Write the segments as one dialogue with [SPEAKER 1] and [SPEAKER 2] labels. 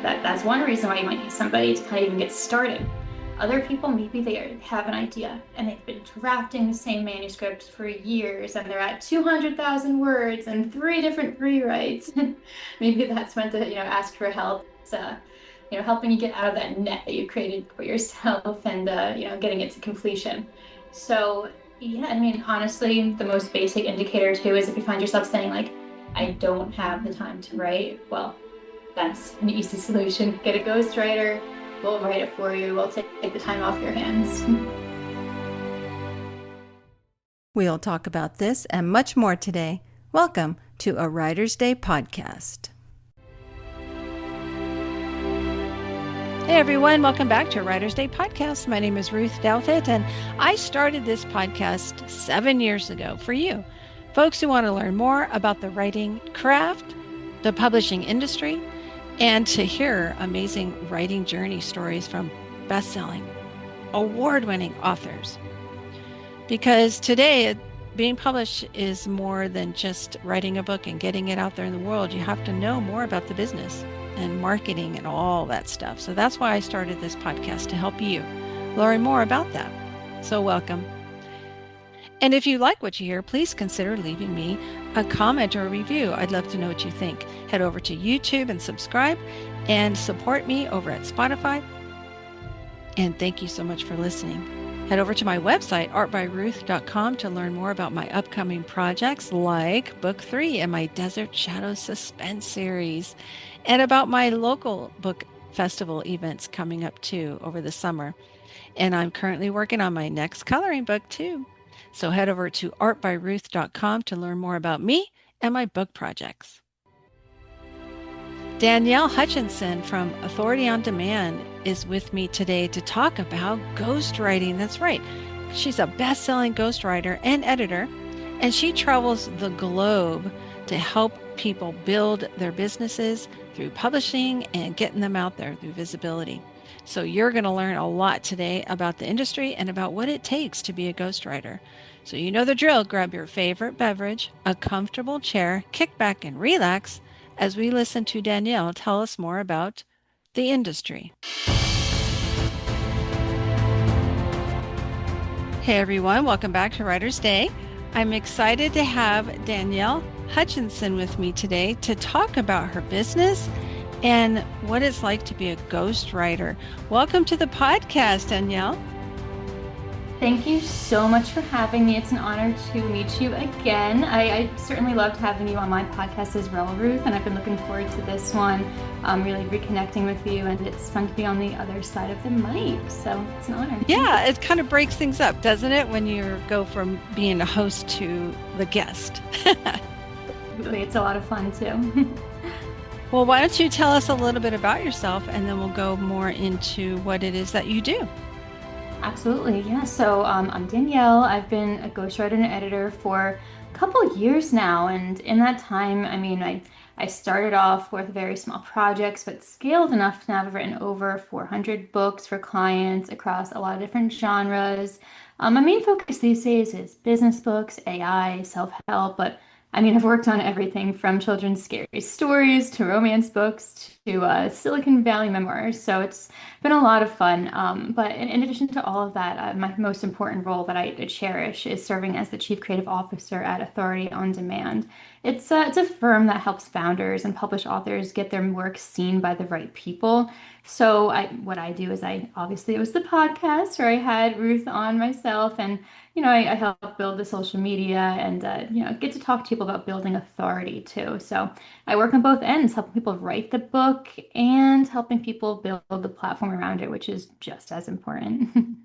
[SPEAKER 1] that's one reason why you might need somebody to kind of even get started. Other people, maybe they have an idea and they've been drafting the same manuscript for years and they're at 200,000 words and three different rewrites. Maybe that's when to, ask for help. It's, helping you get out of that net that you created for yourself and, getting it to completion. So, yeah, I mean, honestly, the most basic indicator too is if you find yourself saying like, I don't have the time to write, well, that's an easy solution. Get a ghostwriter. We'll write it for you. We'll take the time off your hands.
[SPEAKER 2] We'll talk about this and much more today. Welcome to a Writer's Day podcast. Hey everyone, welcome back to a Writer's Day podcast. My name is Ruth Douthit, and I started this podcast 7 years ago for you, folks who want to learn more about the writing craft, the publishing industry, and to hear amazing writing journey stories from best-selling, award-winning authors. Because today, being published is more than just writing a book and getting it out there in the world. You have to know more about the business and marketing and all that stuff. So that's why I started this podcast, to help you learn more about that. So welcome. And if you like what you hear, please consider leaving me a comment or a review. I'd love to know what you think. Head over to YouTube and subscribe and support me over at Spotify. And thank you so much for listening. Head over to my website, artbyruth.com, to learn more about my upcoming projects like Book 3 and my Desert Shadows Suspense series, and about my local book festival events coming up too over the summer. And I'm currently working on my next coloring book too. So head over to artbyruth.com to learn more about me and my book projects. Danielle Hutchinson from Authority on Demand is with me today to talk about ghostwriting. That's right. She's a best-selling ghostwriter and editor, and she travels the globe to help people build their businesses through publishing and getting them out there through visibility. So you're going to learn a lot today about the industry and about what it takes to be a ghostwriter. So you know the drill. Grab your favorite beverage, a comfortable chair, kick back and relax as we listen to Danielle tell us more about the industry. Hey everyone, welcome back to Writer's Day. I'm excited to have Danielle Hutchinson with me today to talk about her business and what it's like to be a ghostwriter. Welcome to the podcast, Danielle.
[SPEAKER 1] Thank you so much for having me. It's an honor to meet you again. I certainly loved having you on my podcast as well, Ruth, and I've been looking forward to this one, really reconnecting with you, and it's fun to be on the other side of the mic, so it's an honor.
[SPEAKER 2] Yeah, it kind of breaks things up, doesn't it, when you go from being a host to the guest?
[SPEAKER 1] It's a lot of fun, too.
[SPEAKER 2] Well, why don't you tell us a little bit about yourself, and then we'll go more into what it is that you do.
[SPEAKER 1] Absolutely, yeah. So I'm Danielle. I've been a ghostwriter and editor for a couple of years now, and in that time, I mean, I started off with very small projects, but scaled enough to now have written over 400 books for clients across a lot of different genres. My main focus these days is business books, AI, self-help, but I mean, I've worked on everything from children's scary stories to romance books to Silicon Valley memoirs. So it's been a lot of fun. But in addition to all of that, my most important role that I cherish is serving as the Chief Creative Officer at Authority on Demand. It's a firm that helps founders and published authors get their work seen by the right people. So what I do is obviously it was the podcast where I had Ruth on myself, and I help build the social media and get to talk to people about building authority too. So I work on both ends, helping people write the book and helping people build the platform around it, which is just as important.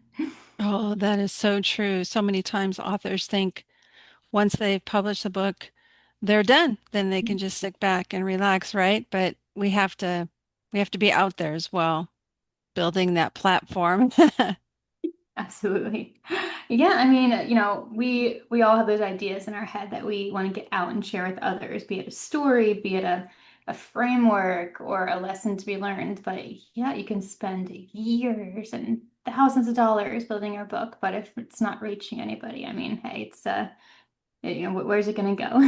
[SPEAKER 2] Oh, that is so true. So many times authors think once they've published a book, they're done. Then they can just sit back and relax, right? But we have to be out there as well, building that platform.
[SPEAKER 1] Absolutely. Yeah, I mean, we all have those ideas in our head that we want to get out and share with others, be it a story, be it a framework or a lesson to be learned. But yeah, you can spend years and thousands of dollars building your book, but if it's not reaching anybody, I mean, hey, it's where's it going to go?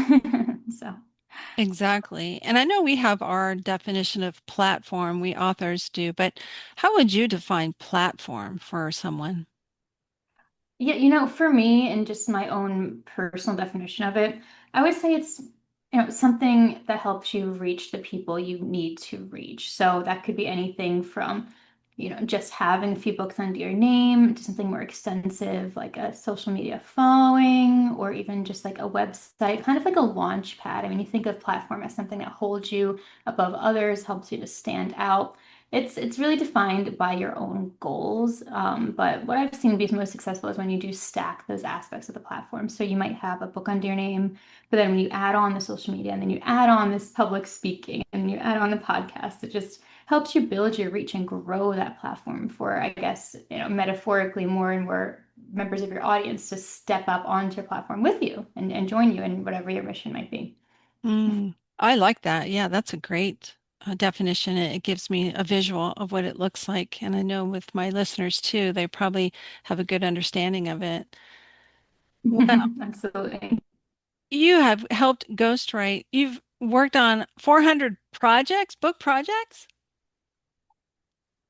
[SPEAKER 1] So.
[SPEAKER 2] Exactly. And I know we have our definition of platform, we authors do, but how would you define platform for someone?
[SPEAKER 1] Yeah, for me and just my own personal definition of it, I would say it's, something that helps you reach the people you need to reach. So that could be anything from, just having a few books under your name to something more extensive like a social media following or even just like a website, kind of like a launch pad. I mean, you think of platform as something that holds you above others, helps you to stand out. It's really defined by your own goals. But what I've seen be most successful is when you do stack those aspects of the platform. So you might have a book under your name, but then when you add on the social media and then you add on this public speaking and you add on the podcast, it just helps you build your reach and grow that platform for, I guess, metaphorically more and more members of your audience to step up onto your platform with you and join you in whatever your mission might be.
[SPEAKER 2] I like that. Yeah, that's a great definition. It gives me a visual of what it looks like. And I know with my listeners too, they probably have a good understanding of it. Well,
[SPEAKER 1] Absolutely.
[SPEAKER 2] you have helped ghostwrite. You've worked on 400 projects, book projects?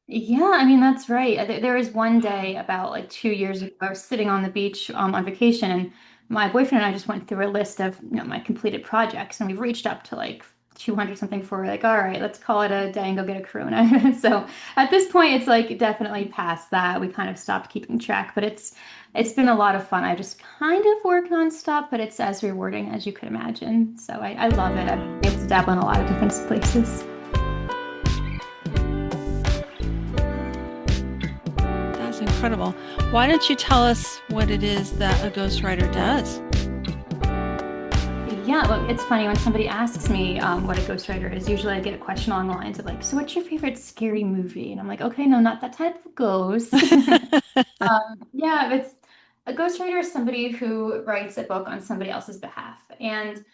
[SPEAKER 1] Yeah, I mean, that's right. There was one day about like 2 years ago, I was sitting on the beach on vacation, and my boyfriend and I just went through a list of, my completed projects, and we've reached up to like 200 something for like, all right, let's call it a day and go get a Corona. So at this point, it's like definitely past that. We kind of stopped keeping track, but it's been a lot of fun. I just kind of work nonstop, but it's as rewarding as you could imagine. So I love it. I've been able to dabble in a lot of different places.
[SPEAKER 2] That's incredible. Why don't you tell us what it is that a ghostwriter does?
[SPEAKER 1] Yeah, well, it's funny when somebody asks me what a ghostwriter is. Usually, I get a question along the lines of like, "So, what's your favorite scary movie?" And I'm like, "Okay, no, not that type of ghost." Yeah, it's a ghostwriter is somebody who writes a book on somebody else's behalf, and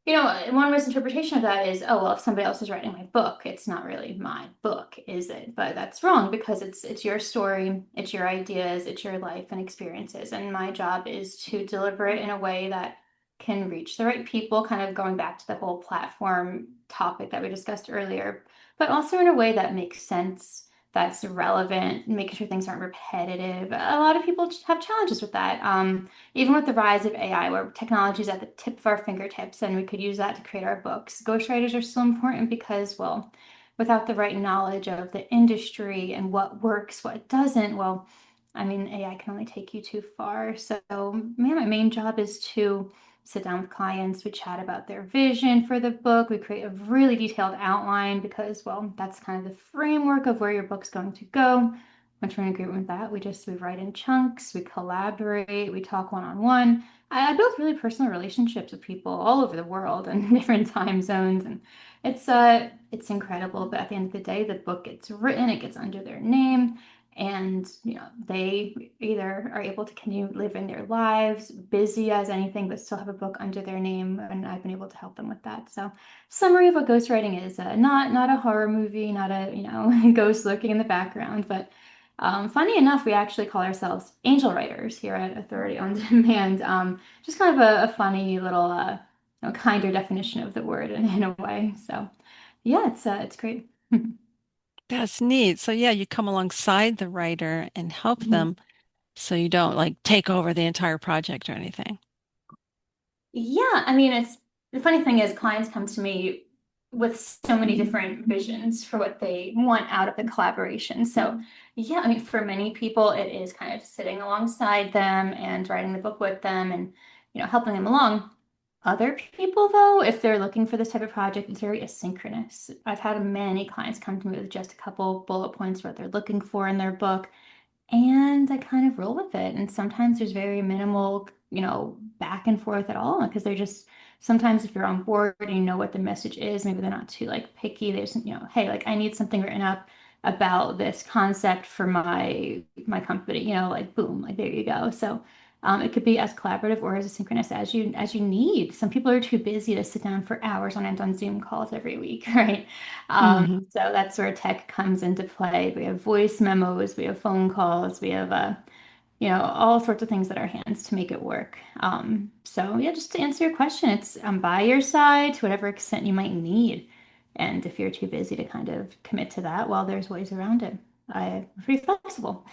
[SPEAKER 1] one misinterpretation of that is, oh, well, if somebody else is writing my book, it's not really my book, is it? But that's wrong because it's your story, it's your ideas, it's your life and experiences. And my job is to deliver it in a way that can reach the right people, kind of going back to the whole platform topic that we discussed earlier, but also in a way that makes sense, that's relevant, making sure things aren't repetitive. A lot of people have challenges with that. Even with the rise of AI, where technology is at the tip of our fingertips and we could use that to create our books, ghostwriters are still important because, well, without the right knowledge of the industry and what works, what doesn't, well, I mean, AI can only take you too far. So, man, my main job is to sit down with clients. We chat about their vision for the book. We create a really detailed outline because, well, that's kind of the framework of where your book's going to go. Once we're in agreement with that, we write in chunks, we collaborate, we talk one-on-one. I built really personal relationships with people all over the world and different time zones, and it's incredible. But at the end of the day, the book gets written, it gets under their name, and they either are able to continue living their lives, busy as anything, but still have a book under their name, and I've been able to help them with that. So, summary of what ghostwriting is: not a horror movie, not a ghost lurking in the background, but funny enough, we actually call ourselves angel writers here at Authority on Demand. Just kind of a funny little, kinder definition of the word in a way. So, yeah, it's great.
[SPEAKER 2] That's neat. So yeah, you come alongside the writer and help them so you don't like take over the entire project or anything.
[SPEAKER 1] Yeah, I mean, it's the funny thing is clients come to me with so many different visions for what they want out of the collaboration. So, yeah, I mean, for many people, it is kind of sitting alongside them and writing the book with them and, helping them along. Other people, though, if they're looking for this type of project, it's very asynchronous. I've had many clients come to me with just a couple bullet points what they're looking for in their book, and I kind of roll with it. And sometimes there's very minimal, back and forth at all because they're just sometimes if you're on board and you know what the message is, maybe they're not too like picky. They just, hey, like I need something written up about this concept for my company, like boom, like there you go. So it could be as collaborative or as asynchronous as you need. Some people are too busy to sit down for hours on end on Zoom calls every week, right?
[SPEAKER 2] Hmm.
[SPEAKER 1] So that's where tech comes into play. We have voice memos, we have phone calls, we have all sorts of things at our hands to make it work. So yeah, just to answer your question, it's by your side to whatever extent you might need. And if you're too busy to kind of commit to that, well, there's ways around it. I'm pretty flexible.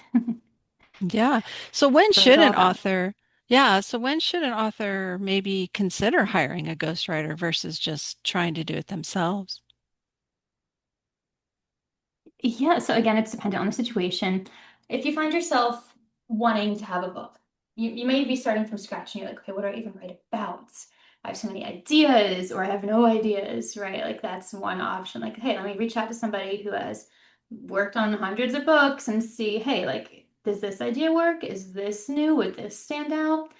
[SPEAKER 2] Yeah. So when
[SPEAKER 1] But it's
[SPEAKER 2] should
[SPEAKER 1] all
[SPEAKER 2] an
[SPEAKER 1] about
[SPEAKER 2] author, yeah, so when should an author maybe consider hiring a ghostwriter versus just trying to do it themselves?
[SPEAKER 1] Yeah, so again, it's dependent on the situation. If you find yourself wanting to have a book, you may be starting from scratch and you're like, okay, what do I even write about? I have so many ideas, or I have no ideas, right? Like that's one option. Like, hey, let me reach out to somebody who has worked on hundreds of books and see, hey, like, does this idea work? Is this new? Would this stand out?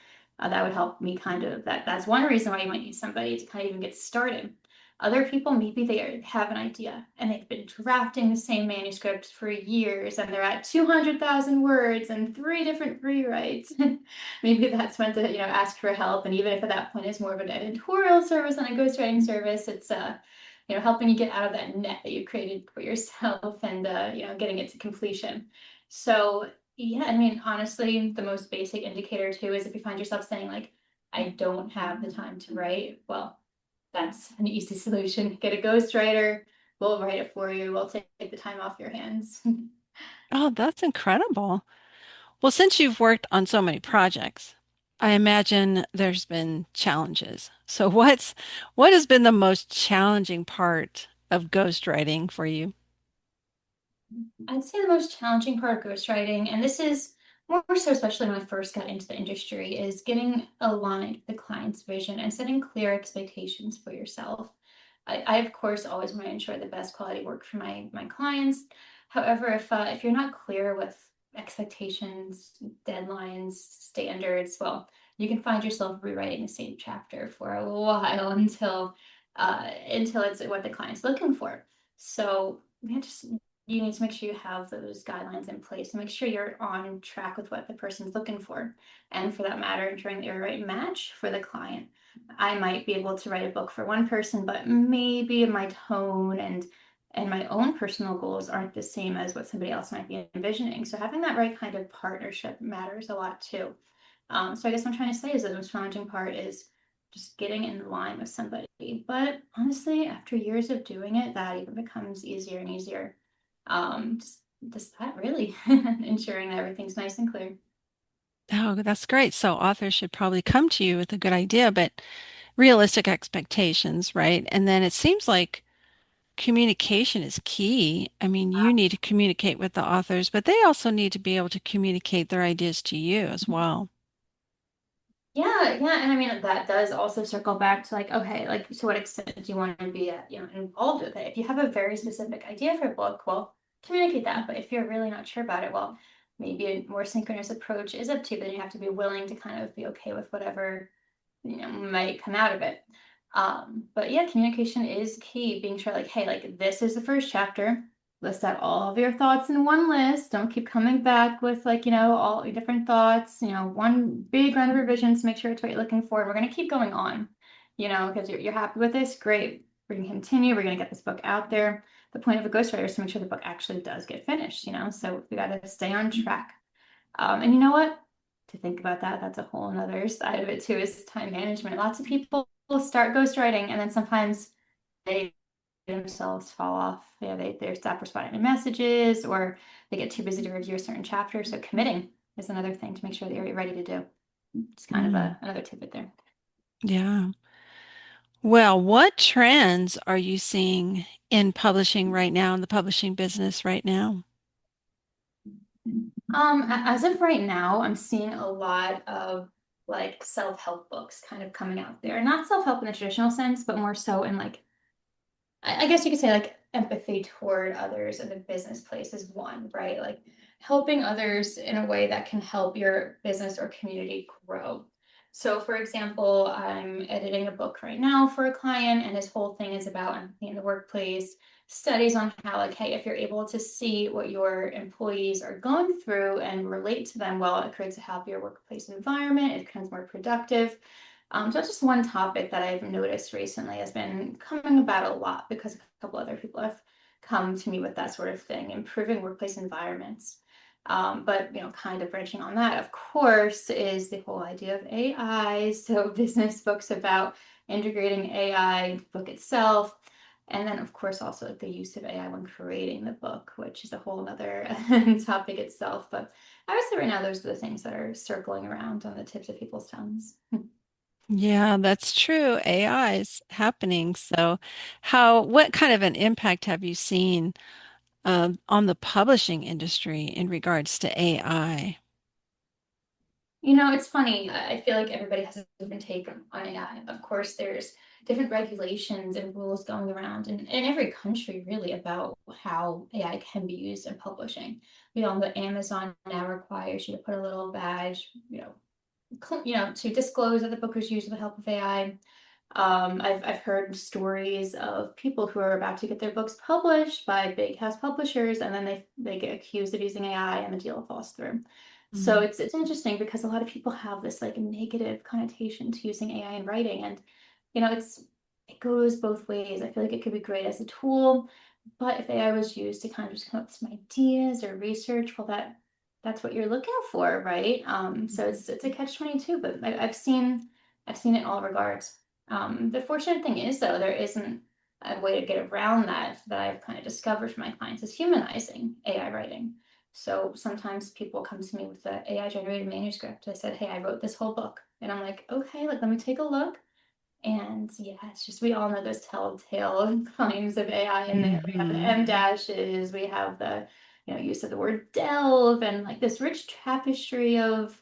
[SPEAKER 1] That would help me kind of that's one reason why you might need somebody to kind of even get started. Other people, maybe they have an idea and they've been drafting the same manuscript for years and they're at 200,000 words and three different rewrites. Maybe that's when to, ask for help. And even if at that point it's more of an editorial service than a ghostwriting service, it's, helping you get out of that net that you created for yourself and, getting it to completion. So, yeah, I mean, honestly, the most basic indicator too is if you find yourself saying, like, I don't have the time to write, well, that's an easy solution. Get a ghostwriter. We'll write it for you. We'll take the time off your hands.
[SPEAKER 2] Oh, that's incredible. Well, since you've worked on so many projects, I imagine there's been challenges. So what has been the most challenging part of ghostwriting for you?
[SPEAKER 1] I'd say the most challenging part of ghostwriting, and this is more so, especially when I first got into the industry, is getting aligned with the client's vision and setting clear expectations for yourself. I of course always want to ensure the best quality work for my clients. However, if you're not clear with expectations, deadlines, standards, well, you can find yourself rewriting the same chapter for a while until it's what the client's looking for. So yeah, just you need to make sure you have those guidelines in place and make sure you're on track with what the person's looking for. And for that matter, ensuring that you're a right match for the client. I might be able to write a book for one person, but maybe my tone and my own personal goals aren't the same as what somebody else might be envisioning. So having that right kind of partnership matters a lot too. So I guess what I'm trying to say is that the most challenging part is just getting in line with somebody. But honestly, after years of doing it, that even becomes easier and easier. Just that really ensuring that everything's nice and clear.
[SPEAKER 2] Oh, that's great. So authors should probably come to you with a good idea, but realistic expectations, right? And then it seems like communication is key. I mean, you need to communicate with the authors, but they also need to be able to communicate their ideas to you as well.
[SPEAKER 1] Yeah, yeah, and I mean that does also circle back to like, okay, like to what extent do you want to be, involved with it? If you have a very specific idea for a book, well, communicate that. But if you're really not sure about it, well, maybe a more synchronous approach is up to you. But you have to be willing to kind of be okay with whatever might come out of it. But yeah, communication is key. Being sure, like, hey, like this is the first chapter. List out all of your thoughts in one list. Don't keep coming back with like, all your different thoughts, one big round of revisions, make sure it's what you're looking for. We're gonna keep going on, because you're happy with this. Great. We're gonna continue. We're gonna get this book out there. The point of a ghostwriter is to make sure the book actually does get finished. So we gotta stay on track. And you know what? To think about that, that's a whole another side of it too, is time management. Lots of people will start ghostwriting and then sometimes they themselves fall off. Yeah, they stop responding to messages or they get too busy to review a certain chapter. So committing is another thing to make sure that you're ready to do. It's kind of
[SPEAKER 2] Mm,
[SPEAKER 1] another tidbit there.
[SPEAKER 2] yeah. Well, what trends are you seeing in publishing right now, in the publishing business right now?
[SPEAKER 1] As of right now, I'm seeing a lot of like self-help books kind of coming out there. Not self-help in the traditional sense, but more so in like I guess you could say like empathy toward others in the business place is one, right? Like helping others in a way that can help your business or community grow. So, for example, I'm editing a book right now for a client, and his whole thing is about empathy in the workplace, studies on how, like, hey, if you're able to see what your employees are going through and relate to them, well, it creates a happier workplace environment, it becomes more productive. So that's just one topic that I've noticed recently has been coming about a lot because a couple other people have come to me with that sort of thing, improving workplace environments. But kind of branching on that, of course, is the whole idea of AI. So business books about integrating AI into the book itself. And then, of course, also like the use of AI when creating the book, which is a whole other topic itself. But I would say right now, those are the things that are circling around on the tips of people's tongues.
[SPEAKER 2] Yeah, that's true. AI is happening. So what kind of an impact have you seen on the publishing industry in regards to AI?
[SPEAKER 1] It's funny. I feel like everybody has a different take on AI. Of course, there's different regulations and rules going around in every country, really, about how AI can be used in publishing. We all know that Amazon now requires you to put a little badge, to disclose that the book was used with the help of AI. I've heard stories of people who are about to get their books published by big house publishers, and then they get accused of using AI, and the deal falls through. So
[SPEAKER 2] Mm.
[SPEAKER 1] it's interesting because a lot of people have this like negative connotation to using AI in writing, and it goes both ways. I feel like it could be great as a tool, but if AI was used to kind of just come up with some ideas or research, well, that's what you're looking for, right? So it's a catch-22, but I've seen it in all regards. The fortunate thing is, though, there isn't a way to get around that I've kind of discovered for my clients is humanizing AI writing. So sometimes people come to me with the AI generated manuscript. I said, hey, I wrote this whole book. And I'm like, okay, like let me take a look. And yeah, it's just we all know those telltale signs of AI in there. We have the
[SPEAKER 2] Hmm.
[SPEAKER 1] M dashes, we have the use of the word delve, and like this rich tapestry of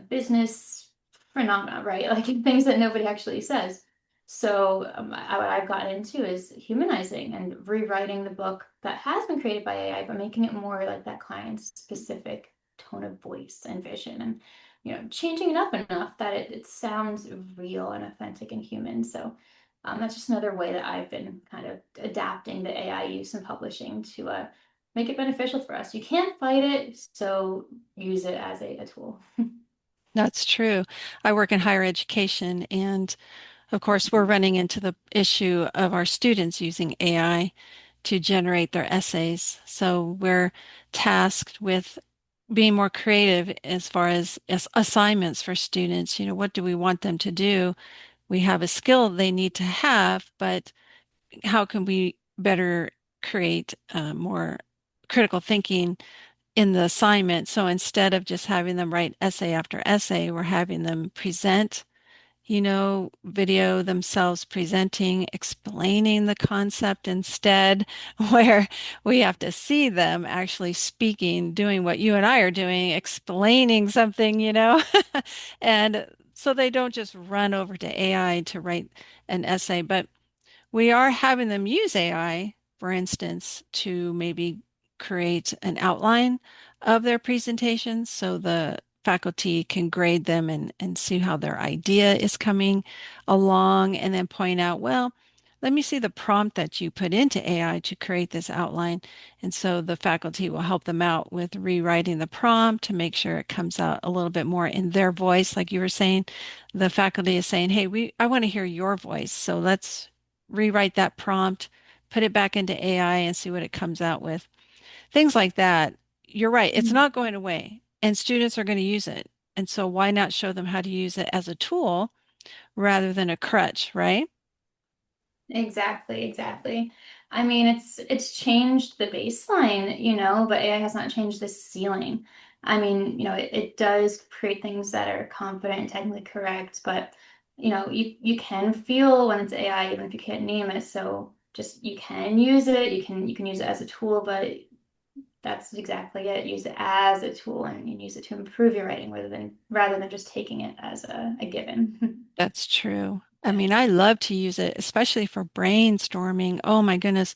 [SPEAKER 1] business phenomena, right? Like things that nobody actually says. So what I've gotten into is humanizing and rewriting the book that has been created by AI, but making it more like that client's specific tone of voice and vision. And changing it up enough that it sounds real and authentic and human. So that's just another way that I've been kind of adapting the AI use in publishing to make it beneficial for us. You can't fight it, so use it as a tool.
[SPEAKER 2] That's true. I work in higher education, and of course, we're running into the issue of our students using AI to generate their essays. So we're tasked with being more creative as far as assignments for students. What do we want them to do? We have a skill they need to have, but how can we better create more critical thinking in the assignment? So instead of just having them write essay after essay, we're having them present, video themselves presenting, explaining the concept instead, where we have to see them actually speaking, doing what you and I are doing, explaining something. And so they don't just run over to AI to write an essay, but we are having them use AI, for instance, to maybe create an outline of their presentations so the faculty can grade them and see how their idea is coming along and then point out, well, let me see the prompt that you put into AI to create this outline. And so the faculty will help them out with rewriting the prompt to make sure it comes out a little bit more in their voice. Like you were saying, the faculty is saying, hey, I want to hear your voice. So let's rewrite that prompt, put it back into AI and see what it comes out with. Things like that. You're right. It's not going away and students are going to use it. And so why not show them how to use it as a tool rather than a crutch, right?
[SPEAKER 1] Exactly, exactly. I mean, it's changed the baseline, but AI has not changed the ceiling. I mean, it does create things that are confident and technically correct, but you can feel when it's AI, even if you can't name it. So just you can use it, you can use it as a tool, but that's exactly it. Use it as a tool and use it to improve your writing rather than just taking it as a given.
[SPEAKER 2] That's true. I mean, I love to use it, especially for brainstorming. Oh my goodness.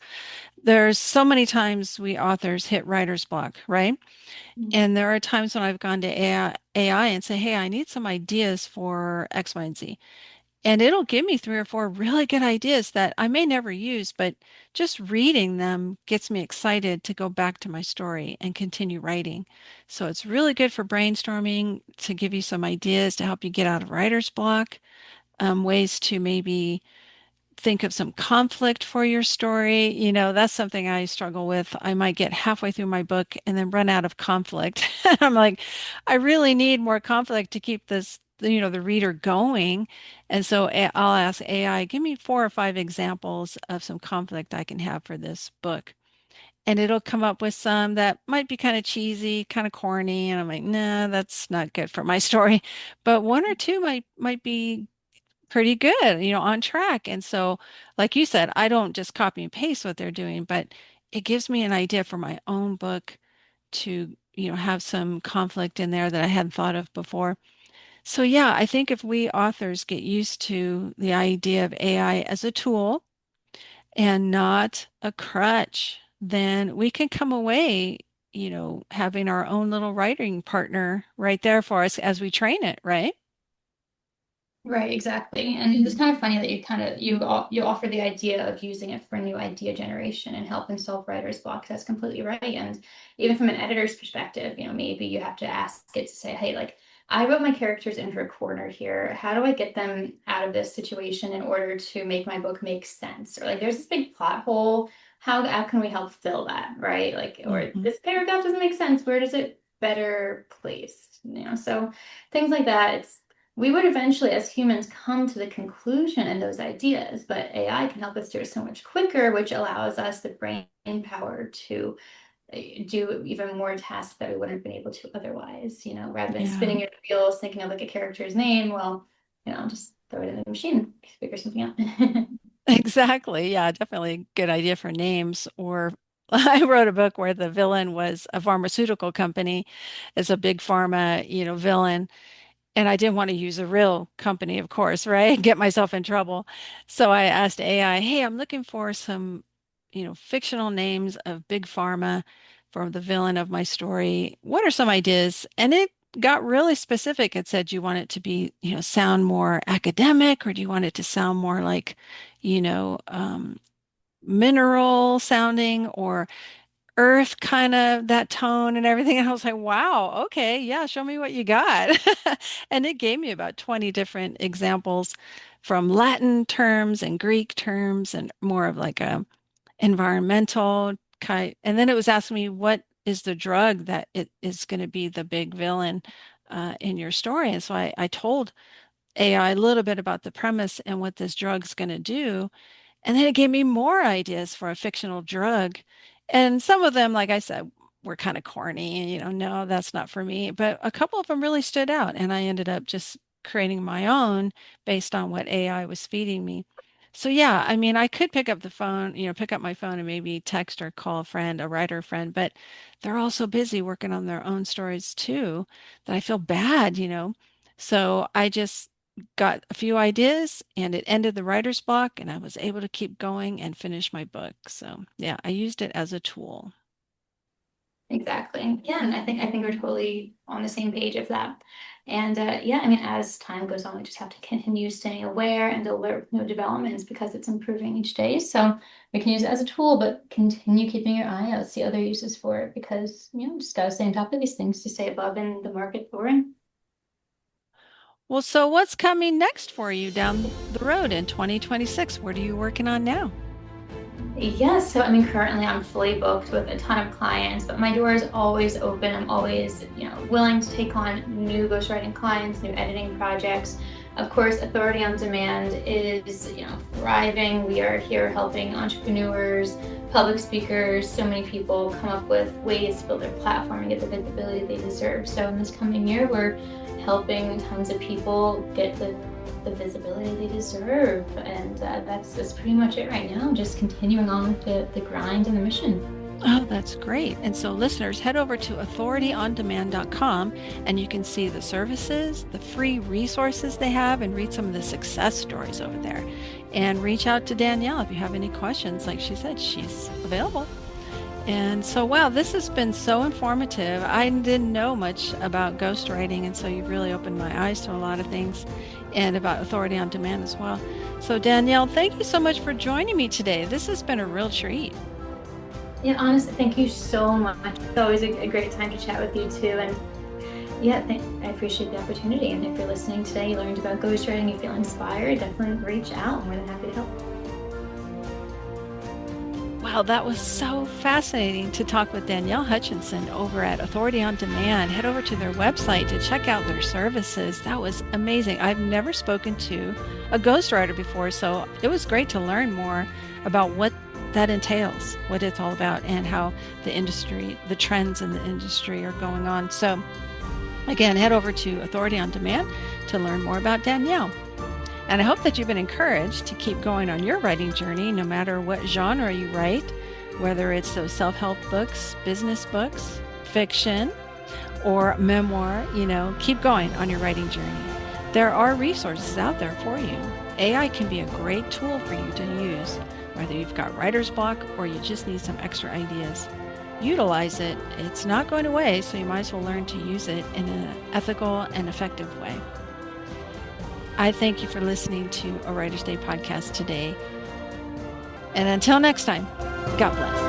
[SPEAKER 2] There's so many times we authors hit writer's block, right? And there are times when I've gone to AI and say, hey, I need some ideas for X, Y, and Z. And it'll give me three or four really good ideas that I may never use, but just reading them gets me excited to go back to my story and continue writing. So it's really good for brainstorming to give you some ideas to help you get out of writer's block, ways to maybe think of some conflict for your story. That's something I struggle with. I might get halfway through my book and then run out of conflict. I'm like, I really need more conflict to keep this, the reader going. And so I'll ask AI, give me 4 or 5 examples of some conflict I can have for this book. And it'll come up with some that might be kind of cheesy, kind of corny, and I'm like, nah, that's not good for my story. But one or two might be pretty good, on track. And so, like you said, I don't just copy and paste what they're doing, but it gives me an idea for my own book to, have some conflict in there that I hadn't thought of before. So yeah, I think if we authors get used to the idea of AI as a tool and not a crutch, then we can come away, having our own little writing partner right there for us as we train it, right?
[SPEAKER 1] Right, exactly. And it's kind of funny that you offer the idea of using it for new idea generation and helping solve writer's block. That's completely right. And even from an editor's perspective, maybe you have to ask it to say, hey, like I wrote my characters into a corner here. How do I get them out of this situation in order to make my book make sense? Or like there's this big plot hole. How can we help fill that? Right? Like, or
[SPEAKER 2] Hmm.
[SPEAKER 1] this paragraph doesn't make sense. Where does it better placed? So things like that. We would eventually, as humans, come to the conclusion in those ideas, but AI can help us do it so much quicker, which allows us the brain power to do even more tasks that we wouldn't have been able to otherwise, rather than
[SPEAKER 2] Yeah.
[SPEAKER 1] spinning your wheels, thinking of like a character's name. Well, just throw it in the machine, figure something out.
[SPEAKER 2] Exactly. Yeah, definitely a good idea for names. Or I wrote a book where the villain was a pharmaceutical company as a big pharma, villain. And I didn't want to use a real company, of course, right? Get myself in trouble. So I asked AI, hey, I'm looking for some, fictional names of big pharma for the villain of my story. What are some ideas? And it got really specific. It said, do you want it to be, sound more academic, or do you want it to sound more like, you know, um, mineral sounding, or earth kind of that tone and everything. And I was like, wow, okay, yeah, show me what you got. And it gave me about 20 different examples from Latin terms and Greek terms and more of like a environmental kind. And then it was asking me, what is the drug that it is going to be the big villain in your story? And so I told AI a little bit about the premise and what this drug's going to do. And then it gave me more ideas for a fictional drug. And some of them, like I said, were kind of corny and, no, that's not for me. But a couple of them really stood out. And I ended up just creating my own based on what AI was feeding me. So yeah, I mean, I could pick up the phone, pick up my phone and maybe text or call a friend, a writer friend, but they're all so busy working on their own stories too that I feel bad, So I just got a few ideas and it ended the writer's block and I was able to keep going and finish my book. So, yeah, I used it as a tool.
[SPEAKER 1] Exactly. Yeah, and I think we're totally on the same page of that. And yeah, I mean, as time goes on, we just have to continue staying aware and alert with new developments because it's improving each day. So we can use it as a tool, but continue keeping your eye out, see other uses for it because just gotta stay on top of these things to stay above in the market that we're in.
[SPEAKER 2] Well, so what's coming next for you down the road in 2026? What are you working on now?
[SPEAKER 1] Yes, so I mean, currently I'm fully booked with a ton of clients, but my door is always open. I'm always, willing to take on new ghostwriting clients, new editing projects. Of course, Authority on Demand is, thriving. We are here helping entrepreneurs, public speakers, so many people come up with ways to build their platform and get the visibility they deserve. So in this coming year, we're helping tons of people get the visibility they deserve. And that's pretty much it right now. Just continuing on with the grind and the mission.
[SPEAKER 2] Oh, that's great. And so, listeners, head over to authorityondemand.com and you can see the services, the free resources they have, and read some of the success stories over there. And reach out to Danielle if you have any questions. Like she said, she's available. And so, wow, this has been so informative. I didn't know much about ghostwriting, and so you've really opened my eyes to a lot of things and about Authority on Demand as well. So, Danielle, thank you so much for joining me today. This has been a real treat.
[SPEAKER 1] Yeah, honestly, thank you so much. It's always a great time to chat with you too. And yeah, I appreciate the opportunity. And if you're listening today, you learned about ghostwriting, you feel inspired, definitely reach out. I'm more than happy to help.
[SPEAKER 2] Wow, that was so fascinating to talk with Danielle Hutchinson over at Authority on Demand. Head over to their website to check out their services. That was amazing. I've never spoken to a ghostwriter before, so it was great to learn more about what that entails, what it's all about, and how the industry, the trends in the industry are going on. So again, head over to Authority on Demand to learn more about Danielle. And I hope that you've been encouraged to keep going on your writing journey, no matter what genre you write, whether it's those self-help books, business books, fiction, or memoir. Keep going on your writing journey. There are resources out there for you. AI can be a great tool for you to use, whether you've got writer's block or you just need some extra ideas. Utilize it. It's not going away, so you might as well learn to use it in an ethical and effective way. I thank you for listening to a Writer's Day podcast today. And until next time, God bless.